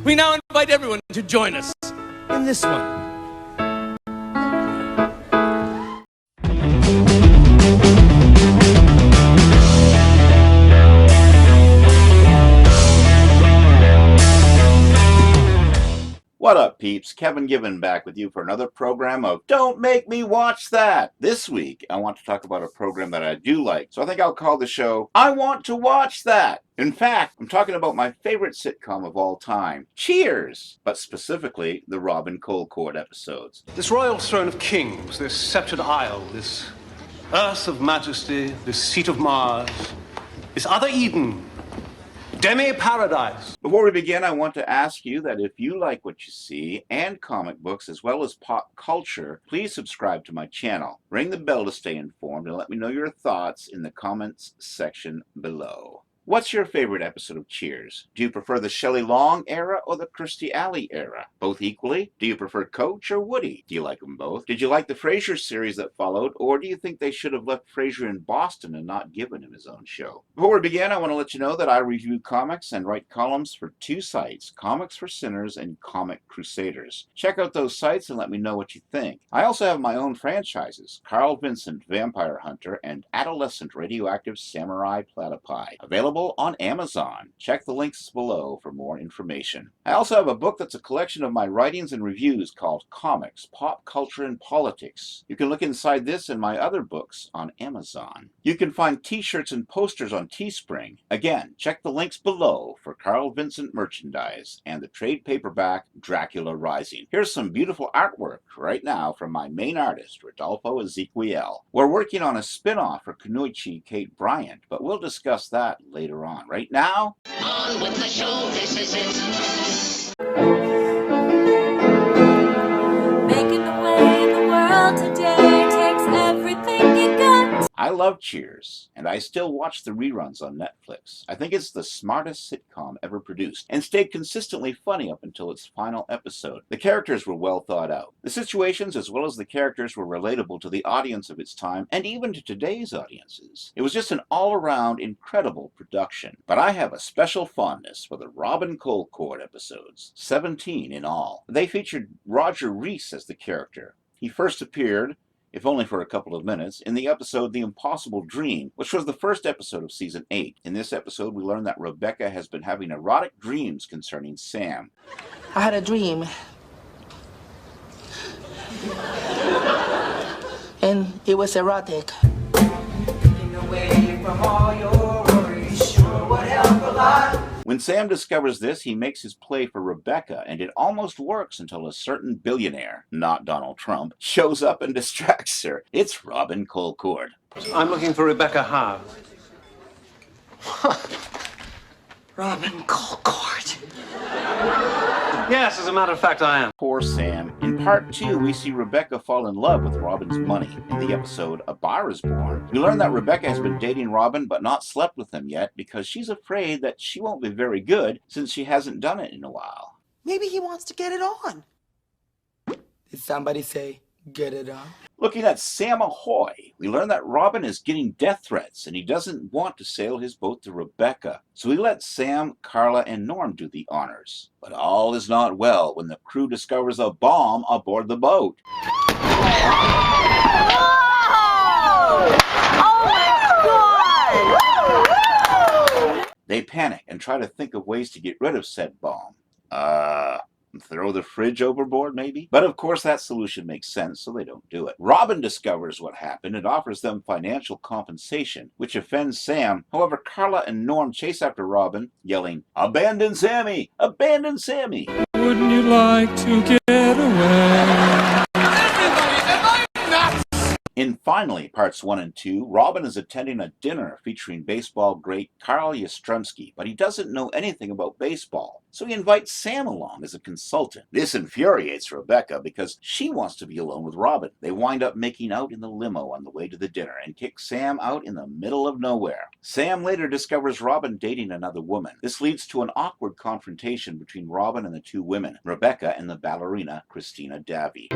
We now invite everyone to join us in this one. What up, peeps? Kevin Given back with you for another program of Don't Make Me Watch That. This week, I want to talk about a program that I do like, so I think I'll call the show I Want to Watch That. In fact, I'm talking about my favorite sitcom of all time, Cheers, but specifically the Robin Colcord episodes. This royal throne of kings, this sceptred isle, this earth of majesty, this seat of Mars, this other Eden, demi-paradise. Before we begin, I want to ask you that if you like what you see and comic books as well as pop culture, please subscribe to my channel. Ring the bell to stay informed and let me know your thoughts in the comments section below. What's your favorite episode of Cheers? Do you prefer the Shelley Long era or the Kirstie Alley era? Both equally? Do you prefer Coach or Woody? Do you like them both? Did you like the Frasier series that followed, or do you think they should have left Frasier in Boston and not given him his own show? Before we begin, I want to let you know that I review comics and write columns for two sites, Comics for Sinners and Comic Crusaders. Check out those sites and let me know what you think. I also have my own franchises, Carl Vincent Vampire Hunter and Adolescent Radioactive Samurai Platypi, available on Amazon. Check the links below for more information. I also have a book that's a collection of my writings and reviews called Comics, Pop Culture, and Politics. You can look inside this and my other books on Amazon. You can find t-shirts and posters on Teespring. Again, check the links below for Carl Vincent merchandise and the trade paperback Dracula Rising. Here's some beautiful artwork right now from my main artist, Rodolfo Ezequiel. We're working on a spin-off for Kunoichi Kate Bryant, but we'll discuss that later on. Right now, on with the show, this is it. Making the way in the world today takes everything you got. I love Cheers, and I still watch the reruns on Netflix. I think it's the smartest sitcom ever produced, and stayed consistently funny up until its final episode. The characters were well thought out. The situations as well as the characters were relatable to the audience of its time, and even to today's audiences. It was just an all-around incredible production. But I have a special fondness for the Robin Colcord episodes, 17 in all. They featured Roger Rees as the character. He first appeared, if only for a couple of minutes, in the episode The Impossible Dream, which was the first episode of Season 8. In this episode, we learn that Rebecca has been having erotic dreams concerning Sam. I had a dream. And it was erotic. Taking away from all your worries, sure would help a lot. When Sam discovers this, he makes his play for Rebecca, and it almost works until a certain billionaire, not Donald Trump, shows up and distracts her. It's Robin Colcord. I'm looking for Rebecca Howe. Robin Colcord. Yes, as a matter of fact, I am. Poor Sam. In part 2, we see Rebecca fall in love with Robin's money. In the episode A Bar is Born, we learn that Rebecca has been dating Robin but not slept with him yet because she's afraid that she won't be very good since she hasn't done it in a while. Maybe he wants to get it on. Did somebody say, get it on? Looking at Sam Ahoy, we learn that Robin is getting death threats and he doesn't want to sail his boat to Rebecca. So he lets Sam, Carla, and Norm do the honors. But all is not well when the crew discovers a bomb aboard the boat. They panic and try to think of ways to get rid of said bomb. Throw the fridge overboard, maybe? But of course that solution makes sense, so they don't do it. Robin discovers what happened and offers them financial compensation, which offends Sam. However, Carla and Norm chase after Robin, yelling, "Abandon Sammy! Abandon Sammy!" Wouldn't you like to get away? In finally, parts 1 and 2, Robin is attending a dinner featuring baseball great Carl Yastrzemski, but he doesn't know anything about baseball, so he invites Sam along as a consultant. This infuriates Rebecca because she wants to be alone with Robin. They wind up making out in the limo on the way to the dinner and kick Sam out in the middle of nowhere. Sam later discovers Robin dating another woman. This leads to an awkward confrontation between Robin and the two women, Rebecca and the ballerina Christina Davy.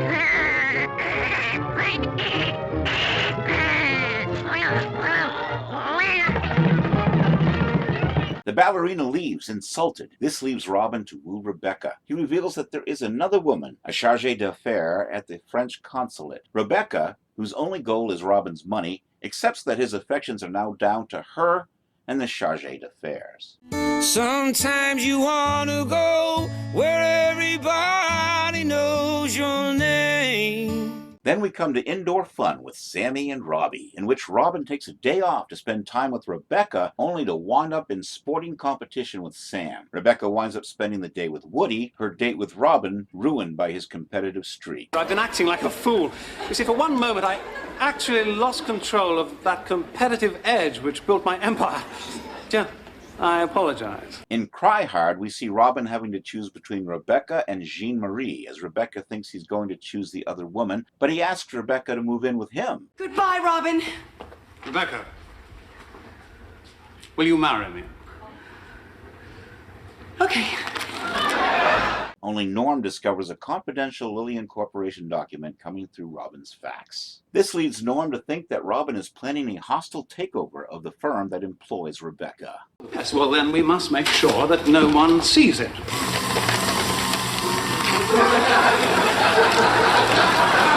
The ballerina leaves, insulted. This leaves Robin to woo Rebecca. He reveals that there is another woman, a chargée d'affaires at the French consulate. Rebecca, whose only goal is Robin's money, accepts that his affections are now down to her and the chargé d'affaires. Sometimes you want to go where everybody knows your name. Then we come to indoor fun with Sammy and Robbie, in which Robin takes a day off to spend time with Rebecca, only to wind up in sporting competition with Sam. Rebecca winds up spending the day with Woody, her date with Robin ruined by his competitive streak. I've been acting like a fool. You see, for one moment, I actually lost control of that competitive edge which built my empire. Yeah, I apologize. In Cry Hard, we see Robin having to choose between Rebecca and Jean-Marie, as Rebecca thinks he's going to choose the other woman, but he asks Rebecca to move in with him. Goodbye, Robin. Rebecca, will you marry me? Okay. Only Norm discovers a confidential Lillian Corporation document coming through Robin's fax. This leads Norm to think that Robin is planning a hostile takeover of the firm that employs Rebecca. Yes, well then we must make sure that no one sees it.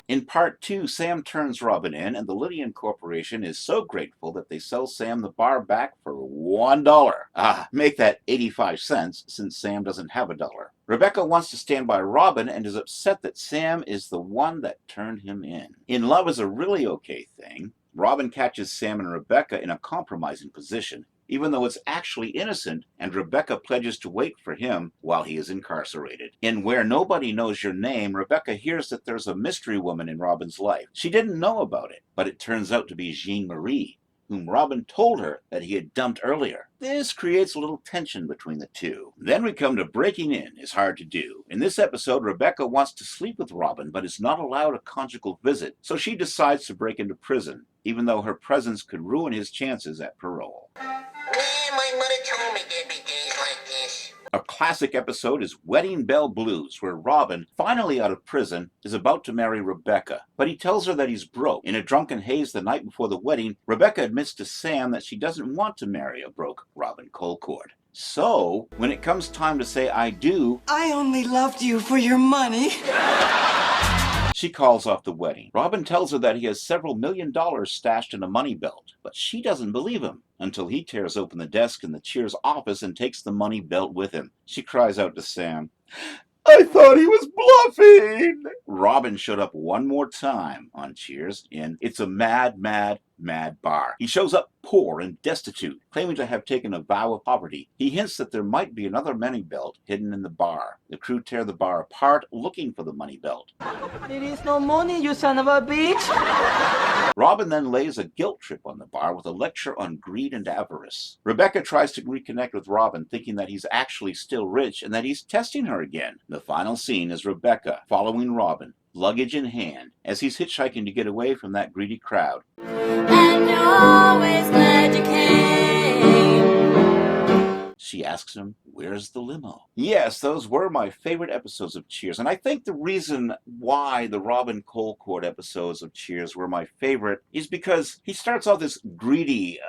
In part 2, Sam turns Robin in, and the Lillian Corporation is so grateful that they sell Sam the bar back for $1. Make that 85 cents, since Sam doesn't have a dollar. Rebecca wants to stand by Robin and is upset that Sam is the one that turned him in. In Love is a Really Okay Thing, Robin catches Sam and Rebecca in a compromising position, even though it's actually innocent, and Rebecca pledges to wait for him while he is incarcerated. In Where Nobody Knows Your Name, Rebecca hears that there's a mystery woman in Robin's life. She didn't know about it, but it turns out to be Jean-Marie, whom Robin told her that he had dumped earlier. This creates a little tension between the two. Then we come to Breaking In Is Hard to Do. In this episode, Rebecca wants to sleep with Robin, but is not allowed a conjugal visit, so she decides to break into prison, even though her presence could ruin his chances at parole. My mother told me there'd be days like this. A classic episode is Wedding Bell Blues, where Robin, finally out of prison, is about to marry Rebecca, but he tells her that he's broke. In a drunken haze the night before the wedding, Rebecca admits to Sam that she doesn't want to marry a broke Robin Colcord. So, when it comes time to say I do, I only loved you for your money. she calls off the wedding. Robin tells her that he has several $1 million stashed in a money belt, but she doesn't believe him until he tears open the desk in the Cheers office and takes the money belt with him. She cries out to Sam, "I thought he was bluffing!" Robin showed up one more time on Cheers in It's a Mad, Mad, Mad Bar. He shows up poor and destitute, claiming to have taken a vow of poverty. He hints that there might be another money belt hidden in the bar. The crew tear the bar apart, looking for the money belt. There is no money, you son of a bitch. Robin then lays a guilt trip on the bar with a lecture on greed and avarice. Rebecca tries to reconnect with Robin, thinking that he's actually still rich and that he's testing her again. The final scene is Rebecca following Robin, luggage in hand, as he's hitchhiking to get away from that greedy crowd. And you're always glad you came. She asks him, "Where's the limo?" Yes, those were my favorite episodes of Cheers, and I think the reason why the Robin Colcord episodes of Cheers were my favorite is because he starts off this greedy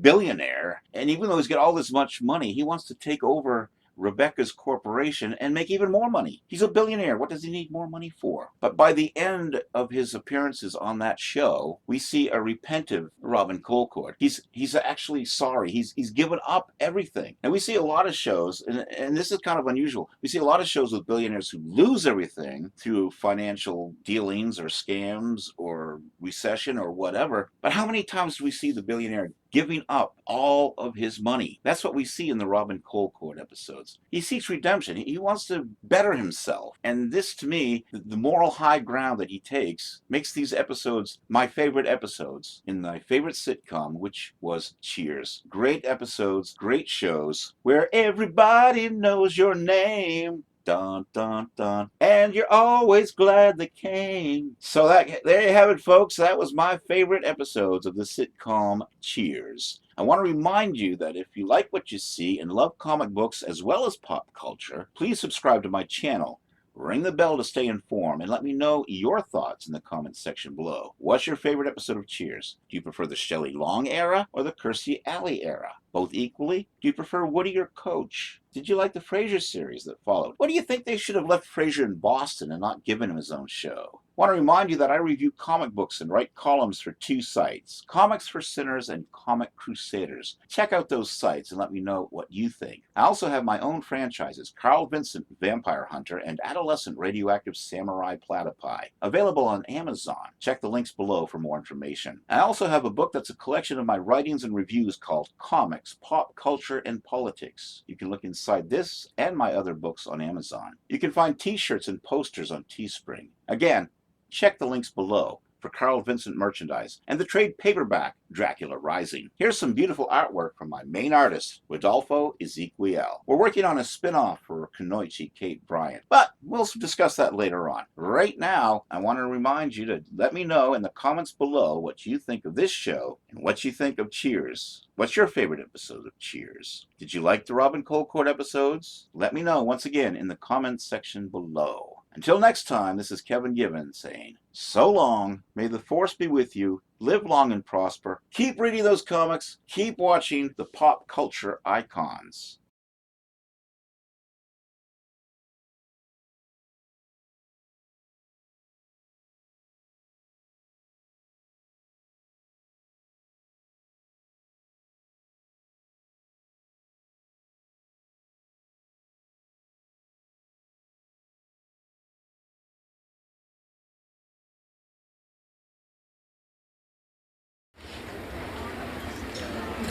billionaire, and even though he's got all this much money, he wants to take over Rebecca's corporation and make even more money. He's a billionaire. What does he need more money for? But by the end of his appearances on that show, we see a repentant Robin Colcord. He's actually sorry. He's given up everything. And we see a lot of shows, and this is kind of unusual. We see a lot of shows with billionaires who lose everything through financial dealings or scams or recession or whatever. But how many times do we see the billionaire giving up all of his money? That's what we see in the Robin Colcord episodes. He seeks redemption. He wants to better himself. And this, to me, the moral high ground that he takes, makes these episodes my favorite episodes in my favorite sitcom, which was Cheers. Great episodes, great shows, where everybody knows your name. Dun, dun, dun. And you're always glad they came. So there you have it, folks. That was my favorite episodes of the sitcom Cheers. I want to remind you that if you like what you see and love comic books as well as pop culture, please subscribe to my channel. Ring the bell to stay informed and let me know your thoughts in the comments section below. What's your favorite episode of Cheers? Do you prefer the Shelley Long era or the Kirstie Alley era? Both equally? Do you prefer Woody or Coach? Did you like the Frasier series that followed? What do you think they should have left Frasier in Boston and not given him his own show? I want to remind you that I review comic books and write columns for 2 sites, Comics for Sinners and Comic Crusaders. Check out those sites and let me know what you think. I also have my own franchises, Carl Vincent Vampire Hunter and Adolescent Radioactive Samurai Platypi, available on Amazon. Check the links below for more information. I also have a book that's a collection of my writings and reviews called Comics, Pop Culture, and Politics. You can look inside this and my other books on Amazon. You can find t-shirts and posters on Teespring. Again, check the links below for Carl Vincent merchandise and the trade paperback Dracula Rising. Here's some beautiful artwork from my main artist, Rodolfo Ezequiel. We're working on a spin-off for Kunoichi Kate Bryant, but we'll discuss that later on. Right now, I want to remind you to let me know in the comments below what you think of this show and what you think of Cheers. What's your favorite episode of Cheers? Did you like the Robin Colcord episodes? Let me know once again in the comments section below. Until next time, this is Kevin Gibbons saying, so long, may the force be with you, live long and prosper, keep reading those comics, keep watching the pop culture icons.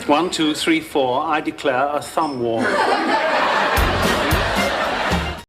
One, two, three, four. I declare a thumb war.